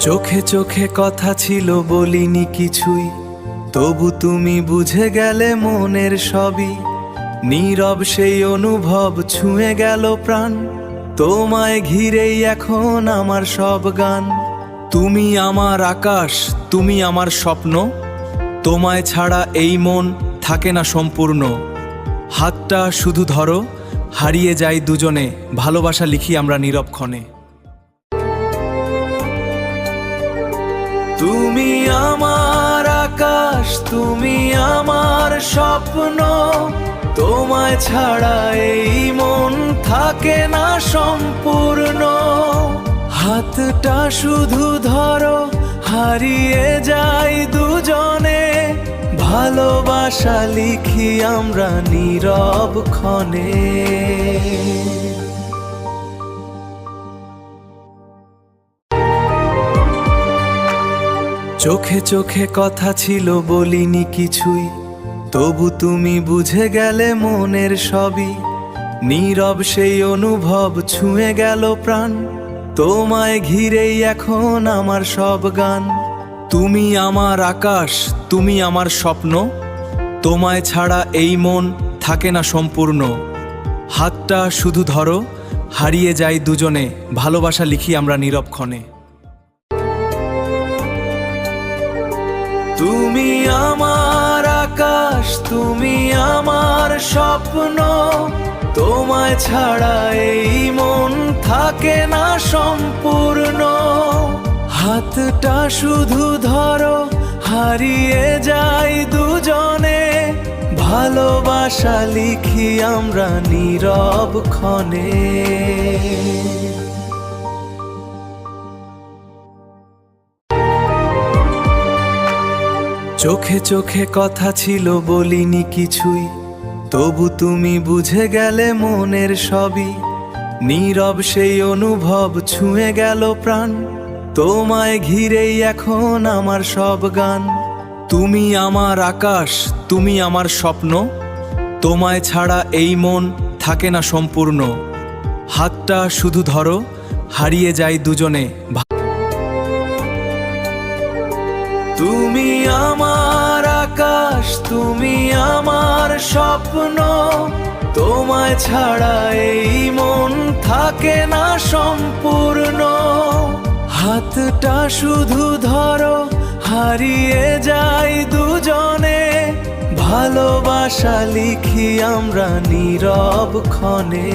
চোখে চোখে কথা ছিল বলিনি কিছুই, তবু তুমি বুঝে গেলে মনের সবই। নীরব সেই অনুভব ছুঁয়ে গেল প্রাণ, তোমায় ঘিরেই এখন আমার সব গান। তুমি আমার আকাশ, তুমি আমার স্বপ্ন, তোমায় ছাড়া এই মন থাকে না সম্পূর্ণ। হাতটা শুধু ধরো, হারিয়ে যাই দুজনে, ভালোবাসা লিখি আমরা নীরব ক্ষণে। তুমি আমার আকাশ, তুমি আমার স্বপ্ন, তোমায় ছাড়া এই মন থাকে না সম্পূর্ণ। হাতটা শুধু ধরো, হারিয়ে যাই দুজনে, ভালোবাসা লিখি আমরা নীরব ক্ষণে। চোখে চোখে কথা ছিল বলিনি কিছুই, তবু তুমি বুঝে গেলে মনের সবই। নীরব সেই অনুভব ছুঁয়ে গেল প্রাণ, তোমায় ঘিরেই এখন আমার সব গান। তুমি আমার আকাশ, তুমি আমার স্বপ্ন, তোমায় ছাড়া এই মন থাকে না সম্পূর্ণ। হাতটা শুধু ধরো, হারিয়ে যাই দুজনে, ভালোবাসা লিখি আমরা নীরব ক্ষণে। তুমি আমার আকাশ, তুমি আমার স্বপ্ন, তোমায় ছাড়া এই মন থাকে না সম্পূর্ণ। হাতটা শুধু ধরো, হারিয়ে যাই দুজনে, ভালোবাসা লিখি আমরা নীরব ক্ষণে। চোখে চোখে কথা ছিল বলিনি কিছুই, তবু তুমি বুঝে গেলে মনের সবই। নীরব সেই অনুভব ছুঁয়ে গেল প্রাণ, তোমায় ঘিরেই এখন আমার সব গান। তুমি আমার আকাশ, তুমি আমার স্বপ্ন, তোমায় ছাড়া এই মন থাকে না সম্পূর্ণ। হাতটা শুধু ধরো, হারিয়ে যাই দুজনে। তুমি আমার আকাশ, তুমি আমার স্বপ্ন, তোমায় ছাড়া এই মন থাকে না সম্পূর্ণ। হাতটা শুধু ধরো, হারিয়ে যাই দুজনে, ভালোবাসা লিখি আমরা নীরব ক্ষণে।